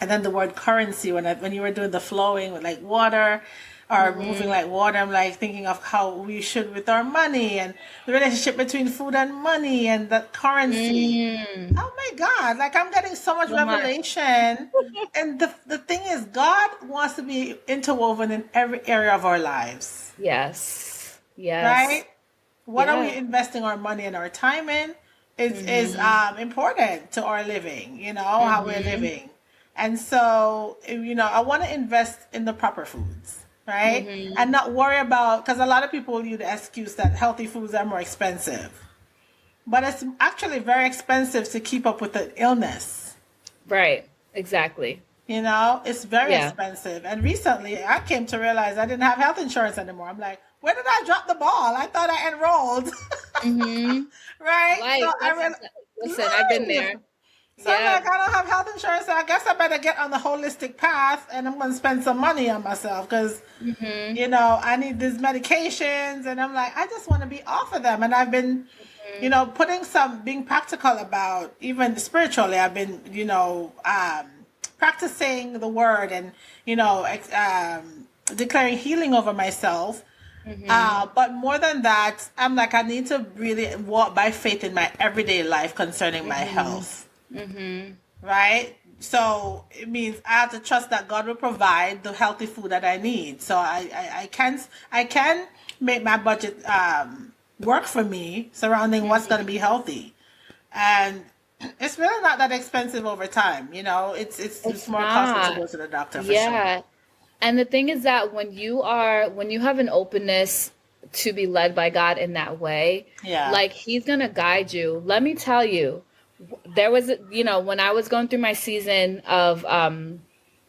And then the word currency, when you were doing the flowing with like water, are moving like water. I'm like thinking of how we should with our money and the relationship between food and money and the currency. Mm. Oh my God, like I'm getting so much So much. revelation. And the thing is, God wants to be interwoven in every area of our lives, Yes. Yes. right? What are we Yeah. investing our money and our time in is Mm-hmm. important to our living, how we're Mm-hmm. living. And so, I want to invest in the proper foods, right? Mm-hmm. And not worry about, because a lot of people use the excuse that healthy foods are more expensive. But it's actually very expensive to keep up with the illness. Right. Exactly. It's very Yeah. expensive. And recently, I came to realize I didn't have health insurance anymore. I'm like, where did I drop the ball? I thought I enrolled. Mm-hmm. Right? So Life. I That's listen, I've been life. there. So I'm Yeah. like, I don't have health insurance. So I guess I better get on the holistic path and I'm going to spend some money on myself because, Mm-hmm. I need these medications. And I'm like, I just want to be off of them. And I've been, Mm-hmm. being practical about even spiritually. I've been, practicing the word and, declaring healing over myself. Mm-hmm. But more than that, I'm like, I need to really walk by faith in my everyday life concerning my Mm-hmm. health, Mm-hmm. right? So it means I have to trust that God will provide the healthy food that I need. So I can make my budget work for me surrounding what's going to be healthy, and it's really not that expensive over time. It's It's more costly to go not. to the doctor for sure. Yeah. And the thing is that when you have an openness to be led by God in that way, Yeah, like he's gonna guide you. Let me tell you, there was, when I was going through my season of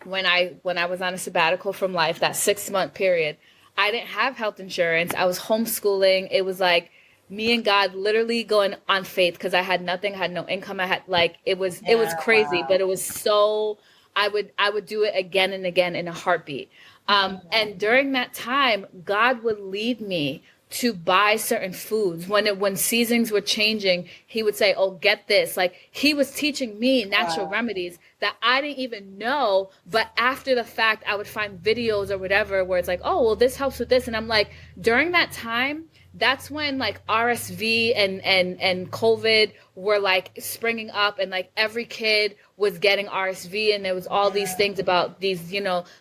when I was on a sabbatical from life, that 6 month period, I didn't have health insurance. I was homeschooling. It was like me and God literally going on faith because I had nothing, I had no income. I had like it was yeah, crazy, but it was so I would do it again and again in a heartbeat. And during that time, God would lead me to buy certain foods when seasons were changing. He would say, oh, get this. Like he was teaching me natural wow, remedies that I didn't even know, but after the fact I would find videos or whatever where it's like, oh, well, this helps with this. And I'm like, during that time, that's when like RSV and COVID were like springing up, and like every kid was getting RSV, and there was all these things about these,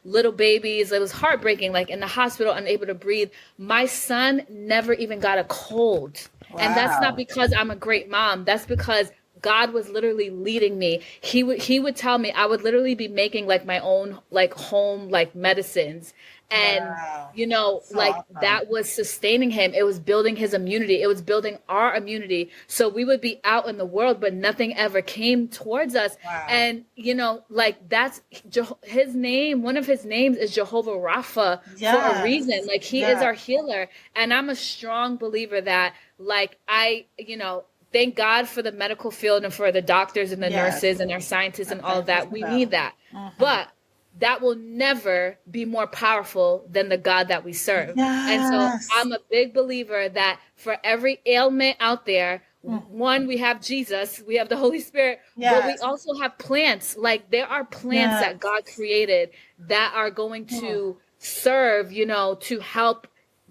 little babies. It was heartbreaking, like in the hospital, unable to breathe. My son never even got a cold. And that's not wow, because I'm a great mom. That's because God was literally leading me. He would tell me, I would literally be making like my own like home like medicines. And wow. So like awesome. that was sustaining him. It was building his immunity. It was building our immunity. So we would be out in the world, but nothing ever came towards us. Wow. And like that's his name. One of his names is Jehovah Rapha for a reason. Yes. Like he is Yes. our healer. And I'm a strong believer that like thank God for the medical field and for the doctors and the Yes. nurses and our scientists I'm and all of thankful that. for We need them. that. Hmm. But that will never be more powerful than the God that we serve. And so Yes. I'm a big believer that for every ailment out there, Mm. one, we have Jesus, we have the Holy Spirit, but we Yes. also have plants. Like there are plants that Yes. God created that are going Mm. to serve, to help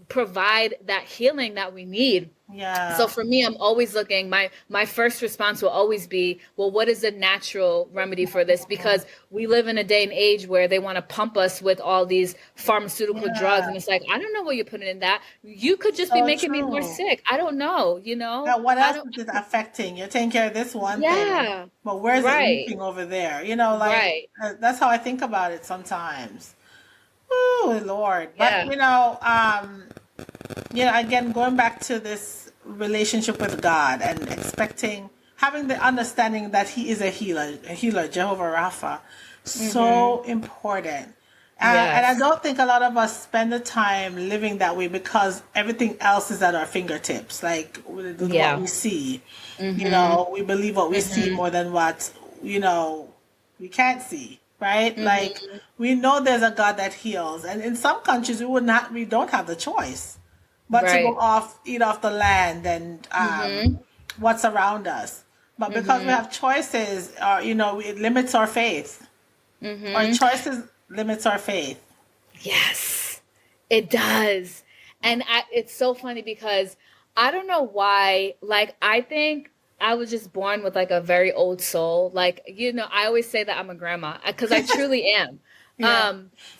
provide that healing that we need. So Yeah. for me, I'm always looking, my first response will always be, well, what is the natural remedy for this? Because we live in a day and age where they want to pump us with all these pharmaceutical drugs. Yeah. And it's like, I don't know what you're putting in that. You could just be So making me more true. sick. I don't know, Now, what I else don't, is it affecting? You're taking care of this one thing, yeah, but where's it right, leaking over there? Like right. that's how I think about it sometimes. Oh, Lord. But Yeah. again, going back to this relationship with God and having the understanding that He is a healer, Jehovah Rapha, Mm-hmm. so important. And I Yes. don't think a lot of us spend the time living that way because everything else is at our fingertips, like with what Yeah. we see. Mm-hmm. We believe what we see Mm-hmm. more than what, we can't see, right? Like Mm-hmm. we know there's a God that heals, and in some countries we don't have the choice but to go Right. off, eat off the land and Mm-hmm. what's around us. But because we Mm-hmm. have choices, it limits our faith. Our Mm-hmm. choices limits our faith. Yes. It does. And it's so funny because I don't know why, like, I think I was just born with like a very old soul. Like, I always say that I'm a grandma because I truly am. Yeah.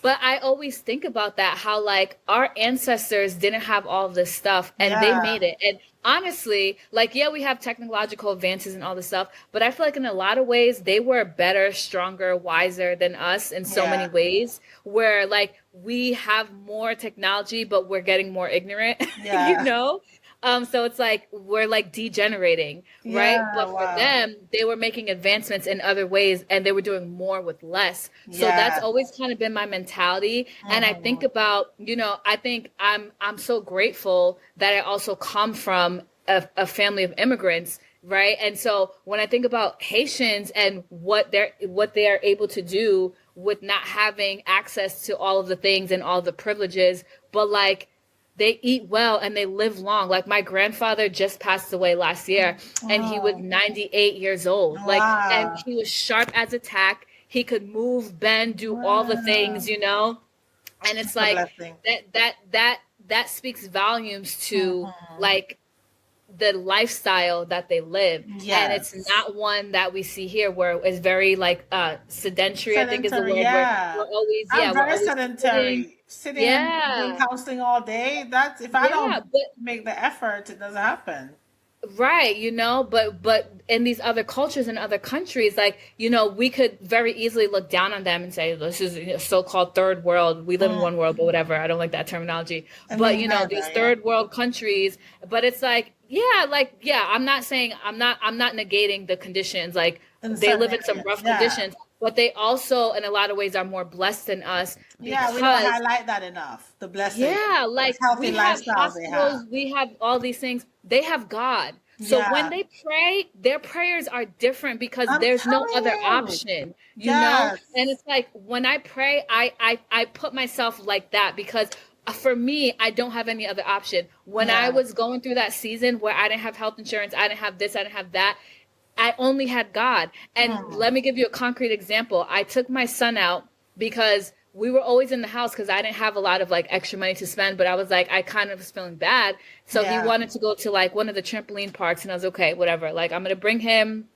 But I always think about that, how like our ancestors didn't have all of this stuff and they Yeah. made it. And honestly, like, yeah, we have technological advances and all this stuff, but I feel like in a lot of ways they were better, stronger, wiser than us in so many ways, where like we have more technology, but we're getting more ignorant, Yeah. So it's like we're like degenerating, right? Yeah. But for Wow. them, they were making advancements in other ways and they were doing more with less. So that's Yeah. always kind of been my mentality. And I think Mhm. about, I think I'm so grateful that I also come from a family of immigrants, right? And so when I think about Haitians and what they are able to do with not having access to all of the things and all the privileges, but like they eat well and they live long. Like my grandfather just passed away last year and he was Oh, 98 years old. Like, and wow. he was sharp as a tack. He could move, bend, do all the Wow. things. And it's It's a like blessing. that speaks volumes to Mhm. like the lifestyle that they live. And it's Yes. not one that we see here where it's very like sedentary, I think is the Sedentary, word, where we're yeah. always, I'm we're very always sitting. sedentary. Sitting and doing Yeah. counseling all day. That's if I Yeah. don't But make the effort, it doesn't happen. right, but in these other cultures and other countries, like, we could very easily look down on them and say, this is so-called third world. We live in Mm. one world, but whatever. I don't like that terminology. I But, mean, neither, these yeah. third world countries, but it's like, I'm not saying I'm not negating the conditions. Like In they certain live in some areas, rough yeah. conditions, but they also in a lot of ways are more blessed than us Yeah, we don't because highlight that enough. The blessing, yeah, the like healthy we have lifestyle they have. hospitals, we have all these things. They have God. So when Yeah. they pray, their prayers are different because I'm there's no telling other you. option. Yes. And it's like when I pray, I put myself like that because for me, I don't have any other option. When I Yeah. was going through that season where I didn't have health insurance, I didn't have this, I didn't have that, I only had God. And Mm. let me give you a concrete example. I took my son out because we were always in the house because I didn't have a lot of like extra money to spend, but I was like, I kind of was feeling bad. So he Yeah. wanted to go to like one of the trampoline parks and I was okay, whatever. Like I'm going to bring him.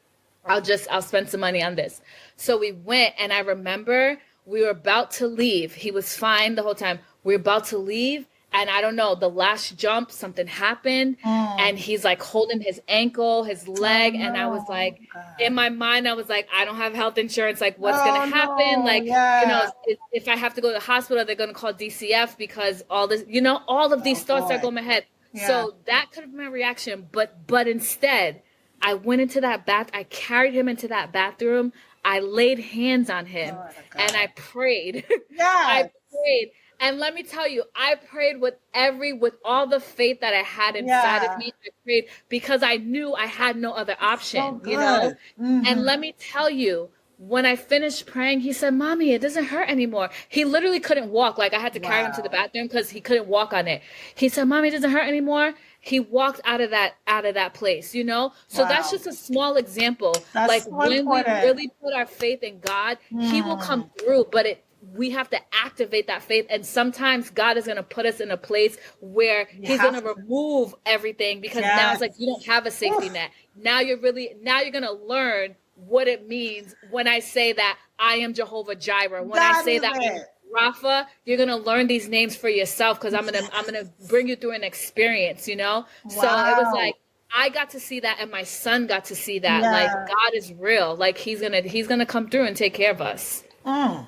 I'll spend some money on this. So we went and I remember we were about to leave. He was fine the whole time. We were about to leave and I don't know, the last jump, something happened and Mm. he's like holding his ankle, his Oh leg. And I was no, like, in God. my mind, I was like, I don't have health insurance. Like what's going to Oh happen? no, Like, yeah. if I have to go to the hospital, they're going to call DCF because all this, all of these Oh thoughts that boy. go in my head. Yeah. So that could have been my reaction. But instead, I went into I carried him into that bathroom. I laid hands on him Glory to and I God. prayed. I Yes. prayed. And let me tell you, I prayed with all the faith that I had inside of Yeah. me. I prayed because I knew I had no other So option. good. And Mm-hmm. let me tell you, when I finished praying, he said, Mommy, it doesn't hurt anymore. He literally couldn't walk. Like I had to carry him to the Wow. bathroom because he couldn't walk on it. He said, Mommy, it doesn't hurt anymore. He walked out of that place. So that's Wow. just a small example. Like That's so when we important. really put our faith in God, he will come Mm. through, but we have to activate that faith. And sometimes God is going to put us in a place where You he's going have to to. remove everything because now it's Yes. like you don't have a safety Oof. net. Now you're going to learn what it means when I say that I am Jehovah Jireh. When I That say is that I'm it. Rafa, you're gonna learn these names for yourself because I'm gonna Yes. bring you through an experience. So it was Wow. like I got to see that and my son got to see that. Like Yeah. God is real. Like he's gonna come through and take care of us. Mm.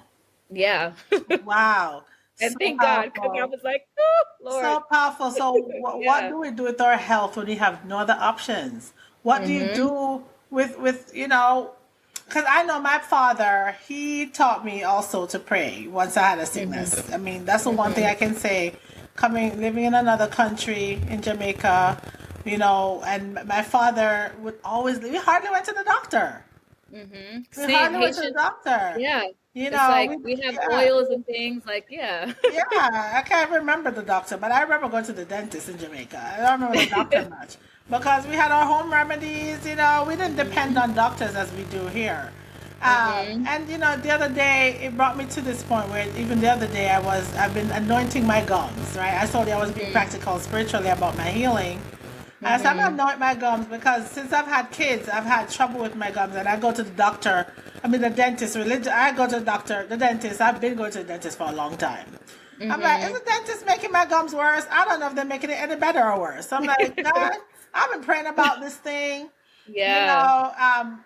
Yeah. Wow. And So thank God, because I powerful. was like, oh, Lord. So powerful. So what Yeah. do we do with our health when we have no other options? What do you Mm-hmm. do with because I know my father, he taught me also to pray once I had a Mm-hmm. sickness. I mean, that's the one thing Mm-hmm. I can say. Living in another country, in Jamaica, and my father would always, we hardly went to the doctor. Mm-hmm. We Same hardly went to the Haitian. doctor. Yeah. You It's know, like we have yeah. oils and things like, yeah. Yeah, I can't remember the doctor, but I remember going to the dentist in Jamaica. I don't remember the doctor much because we had our home remedies. We didn't depend Mhm. on doctors as we do here. And the other day it brought me to this point where even the other day I've been anointing my gums, right? I told you I was being practical spiritually about my healing. So I'm gonna anoint my gums because since I've had kids, I've had trouble with my gums, and I go to the doctor. I mean, the dentist. I go to the doctor, the dentist. I've been going to the dentist for a long time. I'm like, is the dentist making my gums worse? I don't know if they're making it any better or worse. I'm like, God, I've been praying about this thing. Yeah.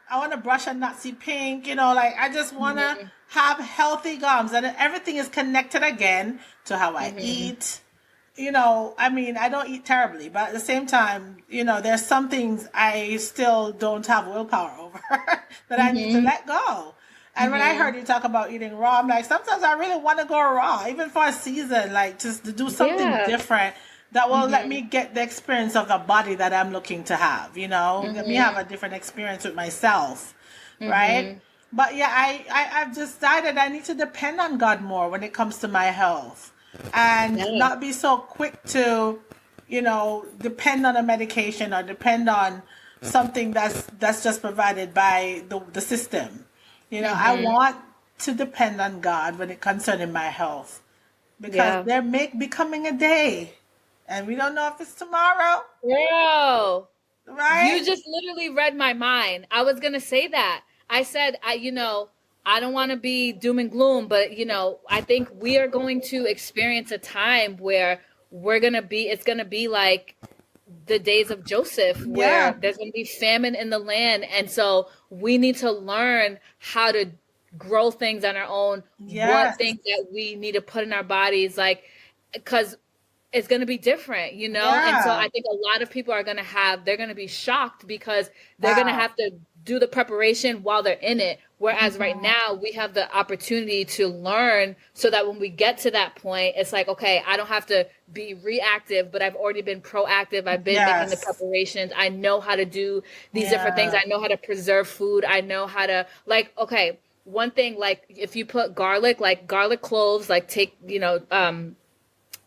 I want to brush and not see pink. Like I just want to have healthy gums, and everything is connected again to how I eat. I mean, I don't eat terribly, but at the same time, there's some things I still don't have willpower over that I need to let go. And when I heard you talk about eating raw, I'm like, sometimes I really want to go raw, even for a season, like just to do something different that will let me get the experience of the body that I'm looking to have, let me have a different experience with myself, right? But yeah, I've decided I need to depend on God more when it comes to my health and not be so quick to, depend on a medication or depend on something that's just provided by the system. I want to depend on God when it concerning my health because there may be coming a day and we don't know if it's tomorrow. Girl, right? You just literally read my mind. I was going to say that. I said, I don't want to be doom and gloom, but I think we are going to experience a time where it's going to be like the days of Joseph, where there's going to be famine in the land. And so we need to learn how to grow things on our own, what things that we need to put in our bodies, like, because it's going to be different, And so I think a lot of people they're going to be shocked because they're going to have to do the preparation while they're in it. Whereas right now we have the opportunity to learn so that when we get to that point, it's like, okay, I don't have to be reactive, but I've already been proactive. I've been making the preparations. I know how to do these different things. I know how to preserve food. I know how to okay. One thing, like if you put garlic cloves, like take,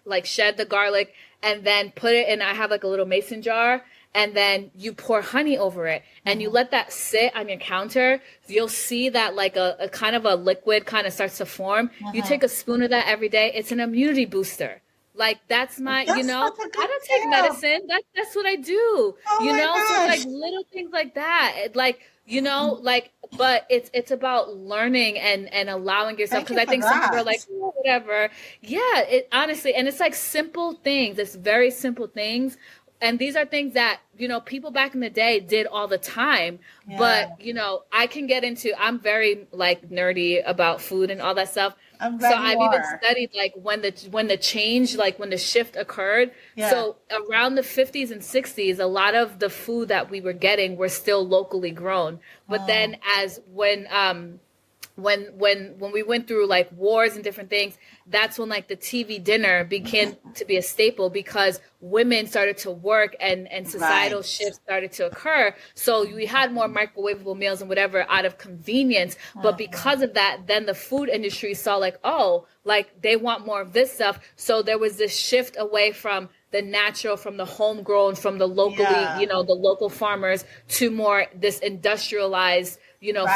like shed the garlic and then put it in, I have like a little mason jar, and then you pour honey over it and you let that sit on your counter. You'll see that like a kind of a liquid kind of starts to form. You take a spoon of that every day. It's an immunity booster. Like that's my, I don't take medicine. That's what I do. So it's like little things like that. But it's about learning and allowing yourself. Because I think some people are like, oh, whatever. Yeah, it honestly, and it's like simple things. It's very simple things. And these are things that, people back in the day did all the time. Yeah. But, I can get into, I'm very like nerdy about food and all that stuff. So I've even studied like when the change, like when the shift occurred. Yeah. So around the 50s and 60s, a lot of the food that we were getting were still locally grown. But then when we went through like wars and different things, that's when like the TV dinner began to be a staple because women started to work and societal shifts started to occur. So we had more microwavable meals and whatever out of convenience. But because of that, then the food industry saw like, oh, like they want more of this stuff. So there was this shift away from the natural, from the homegrown, from the locally, the local farmers to more this industrialized,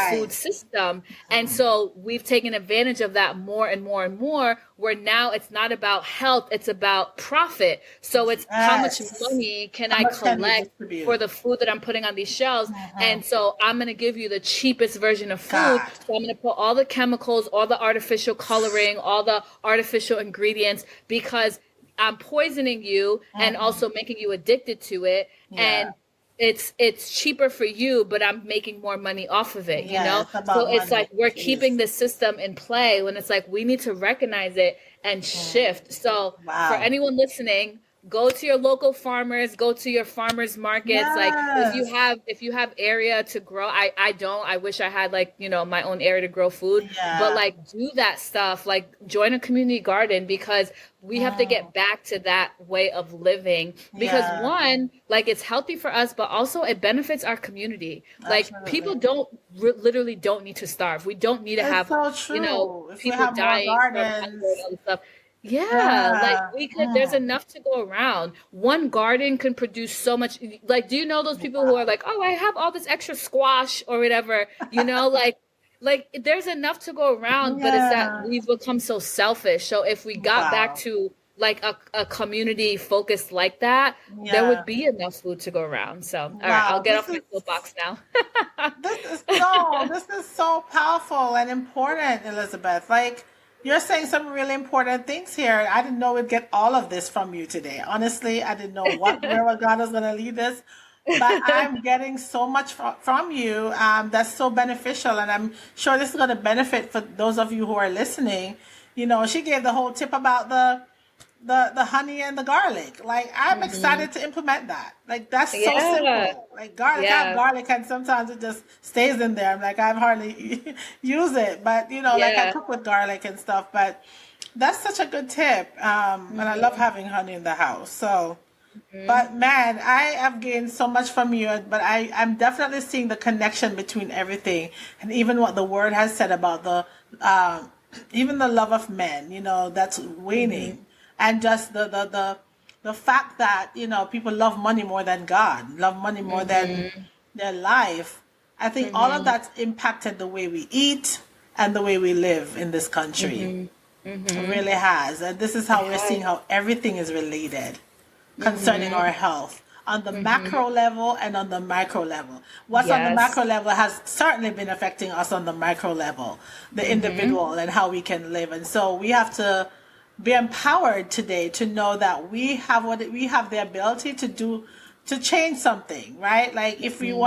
food system. And so we've taken advantage of that more and more and more, where now it's not about health, it's about profit. So it's how much money can I collect for the food that I'm putting on these shelves. And so I'm going to give you the cheapest version of food. So I'm going to put all the chemicals, all the artificial coloring, all the artificial ingredients, because I'm poisoning you and also making you addicted to it. And it's cheaper for you, but I'm making more money off of it, So it's like we're keeping the system in play when it's like we need to recognize it and shift. So for anyone listening, go to your local farmers, go to your farmers markets. Like if you have area to grow, I wish I had like, my own area to grow food, but like do that stuff, like join a community garden, because we have to get back to that way of living, because one, like it's healthy for us, but also it benefits our community. Like people literally don't need to starve. We don't need to have, people dying from hunger and all this stuff. Like we could, there's enough to go around. One garden can produce so much. Like, do you know those people who are like, oh, I have all this extra squash or whatever, like like there's enough to go around, but it's that Yeah. we've become so selfish. So if we got back Wow. to like a community focused like that, there would Yeah. be enough food to go around. So, all right, I'll Wow. get off my soapbox now. This is so powerful and important, Elizabeth. Like, you're saying some really important things here. I didn't know we'd get all of this from you today. Honestly, I didn't know where God was going to lead us, but I'm getting so much from you that's so beneficial, and I'm sure this is going to benefit for those of you who are listening. You know, she gave the whole tip about the honey and the garlic. Like, I'm Hmm. excited to implement that. Like, that's so Yeah, simple. Like, garlic, I have yeah, garlic, and sometimes it just stays in there. I'm like, I've hardly use it, but you know, like I yeah. cook with garlic and stuff. But that's such a good tip. And I love Hmm. having honey in the house. So, Hmm. but man, I have gained so much from you. But I'm definitely seeing the connection between everything, and even what the word has said about um, even the love of men. You know, that's Hmm. waning, and just the fact that you know people love money more than God, love money more than Hmm. their life. I think all of Hmm. that's impacted the way we eat and the way we live in this country. Hmm. It Hmm. really has, and this is It how we're seeing has. how everything is related concerning our Hmm. health on the Hmm. macro level and on the micro level. What's on the macro Yes. level has certainly been affecting us on the micro level, the Hmm. individual and how we can live. And so we have to be empowered today to know that we have the ability to do to change something, right? Like if we Hmm.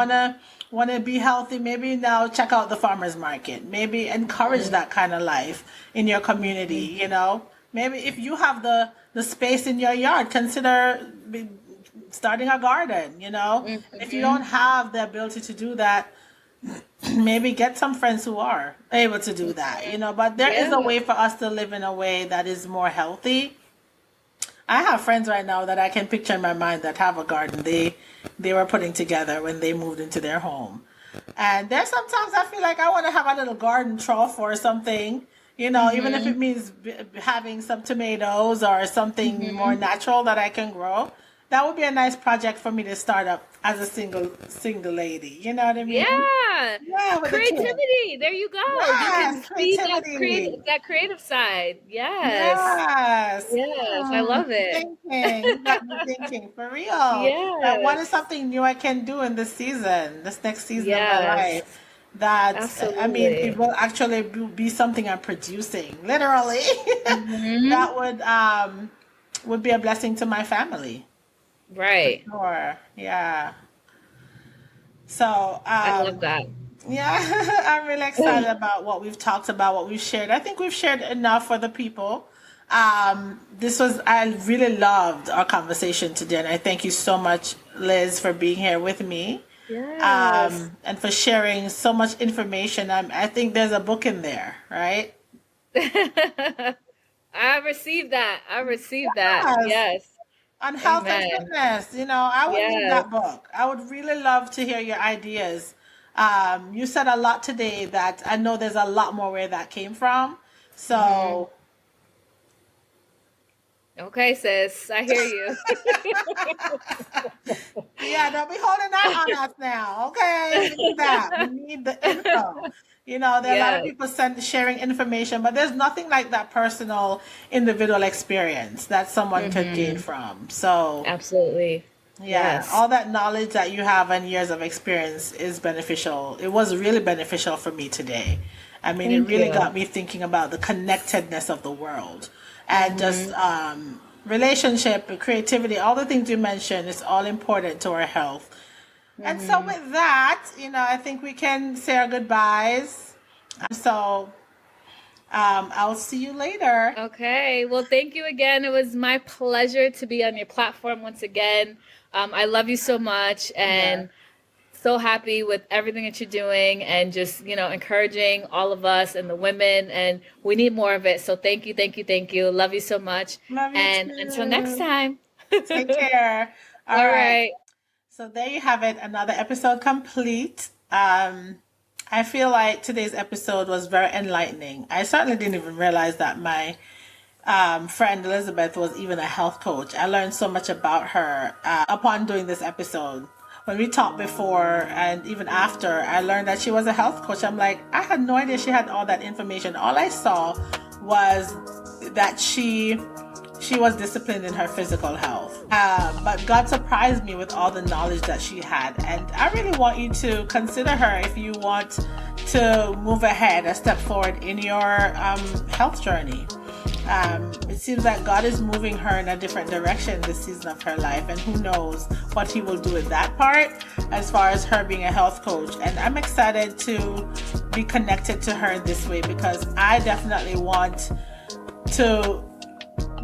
wanna be healthy, maybe now check out the farmers market. Maybe encourage that kind of life in your Hmm. community, you know? Maybe if you have the space in your yard, consider starting a garden, you know? If you don't Hmm. have the ability to do that, maybe get some friends who are able to do that, you know? But there is Yeah. a way for us to live in a way that is more healthy. I have friends right now that I can picture in my mind that have a garden they were putting together when they moved into their home. And there's sometimes I feel like I want to have a little garden trough or something, you know, even if Hmm. it means having some tomatoes or something more Hmm. natural that I can grow. That would be a nice project for me to start up as a single lady. You know what I mean? Yeah. Yeah, with a kid. Creativity. There you go. You can Yes, see creativity. that creative side. Yes. Yes. Yes. I love it. Thinking. You got me thinking for real. Like, what is Yes. something new I can do in this season, this next season of my Yes. life? That, I mean, it Absolutely. will actually be something I'm producing, literally. Hmm. That would be a blessing to my family, for Right. sure. Yeah. So, I love that. yeah, I'm really excited about what we've talked about, what we've shared. I think we've shared enough for the people. I really loved our conversation today, and I thank you so much, Liz, for being here with me, Yes. and for sharing so much information. I think there's a book in there, right? I received that. I received that. Yes, Yes. on health and Amen. fitness. You know, I would need Yes. that book. I would really love to hear your ideas. You said a lot today that I know there's a lot more where that came from. Hmm. So, Okay, sis. I hear you. yeah, don't be holding that on us now. Okay, we need that. We need the info. You know, there are a lot of Yes. people sharing information, but there's nothing like that personal, individual experience that someone could gain Hmm. from. So, Absolutely. yeah, Yes. all that knowledge that you have and years of experience is beneficial. It was really beneficial for me today. I mean, it Thank really you. got me thinking about the connectedness of the world and just Hmm. relationship, creativity, all the things you mentioned is all important to our health. And so, Hmm. with that, you know, I think we can say our goodbyes. So, I'll see you later. Okay. Well, thank you again. It was my pleasure to be on your platform once again. I love you so much Yeah. and so happy with everything that you're doing and just, encouraging all of us and the women. And we need more of it. So thank you, thank you, thank you. Love you so much. Love you And until next too. time. Take care. All All right. right. So there you have it, another episode complete. I feel like today's episode was very enlightening. I certainly didn't even realize that my friend Elizabeth was even a health coach. I learned so much about her upon doing this episode when we talked before and even after, I learned that she was a health coach. I'm like, I had no idea she had all that information. All I saw was that she was disciplined in her physical health. But God surprised me with all the knowledge that she had. And I really want you to consider her if you want to move ahead, a step forward in your health journey. It seems like God is moving her in a different direction this season of her life, and who knows what he will do with that part as far as her being a health coach. And I'm excited to be connected to her in this way, because I definitely want to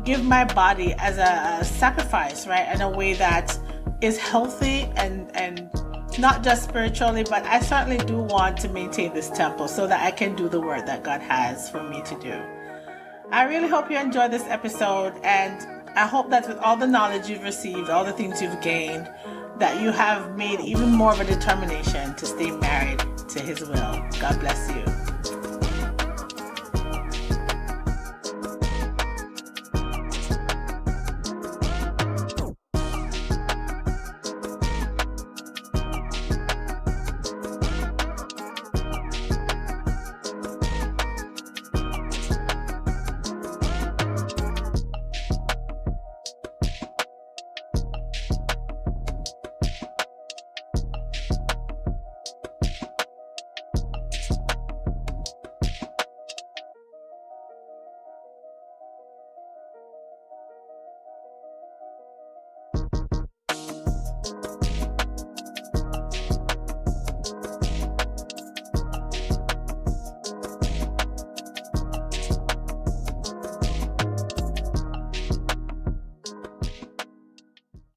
give my body as a sacrifice, right, in a way that is healthy and not just spiritually, but I certainly do want to maintain this temple so that I can do the work that God has for me to do. I really hope you enjoyed this episode, and I hope that with all the knowledge you've received, all the things you've gained, that you have made even more of a determination to stay married to his will. God bless you.